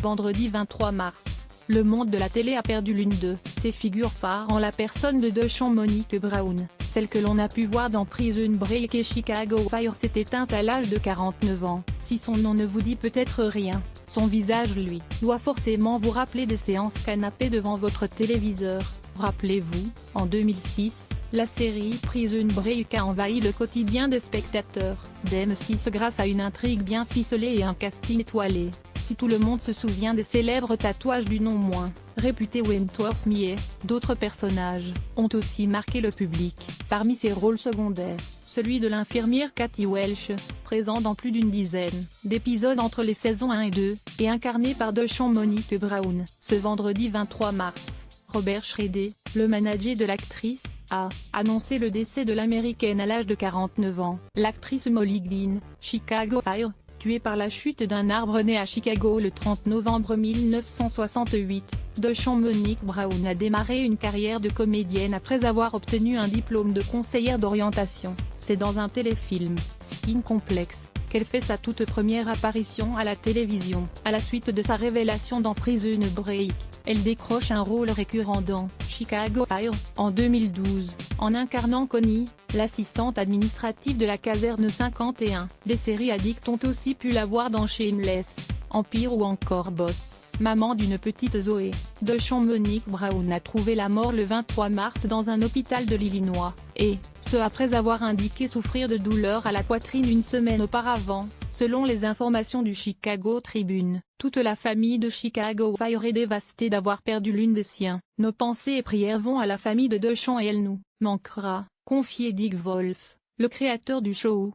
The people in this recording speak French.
Vendredi 23 mars. Le monde de la télé a perdu l'une de ses figures phares en la personne de Deschamps. Monique Brown, celle que l'on a pu voir dans Prison Break et Chicago Fire, s'est éteinte à l'âge de 49 ans. Si son nom ne vous dit peut-être rien, son visage lui doit forcément vous rappeler des séances canapé devant votre téléviseur. Rappelez-vous, en 2006, la série Prison Break a envahi le quotidien des spectateurs d'M6 grâce à une intrigue bien ficelée et un casting étoilé. Si tout le monde se souvient des célèbres tatouages du non moins réputé Wentworth Miller, d'autres personnages ont aussi marqué le public. Parmi ses rôles secondaires, celui de l'infirmière Kathy Welsh, présent dans plus d'une dizaine d'épisodes entre les saisons 1 et 2, et incarné par Deschamps. Monique Brown. Ce vendredi 23 mars, Robert Schrader, le manager de l'actrice, a annoncé le décès de l'américaine à l'âge de 49 ans. L'actrice Molly Glynn, Chicago Fire, tuée par la chute d'un arbre né à Chicago le 30 novembre 1968. Deschamps. Monique Brown a démarré une carrière de comédienne après avoir obtenu un diplôme de conseillère d'orientation. C'est dans un téléfilm, Skin Complex, qu'elle fait sa toute première apparition à la télévision. À la suite de sa révélation dans Prison Break, elle décroche un rôle récurrent dans Chicago Fire, en 2012, en incarnant Connie, l'assistante administrative de la caserne 51. Les séries addicts ont aussi pu la voir dans Shameless, Empire ou encore Boss, maman d'une petite Zoé. Deschamps. Monique Brown a trouvé la mort le 23 mars dans un hôpital de l'Illinois, et ce après avoir indiqué souffrir de douleurs à la poitrine une semaine auparavant. Selon les informations du Chicago Tribune, toute la famille de Chicago Fire est dévastée d'avoir perdu l'une des siens. Nos pensées et prières vont à la famille de Deschamps et elle nous manquera, confiait Dick Wolf, le créateur du show.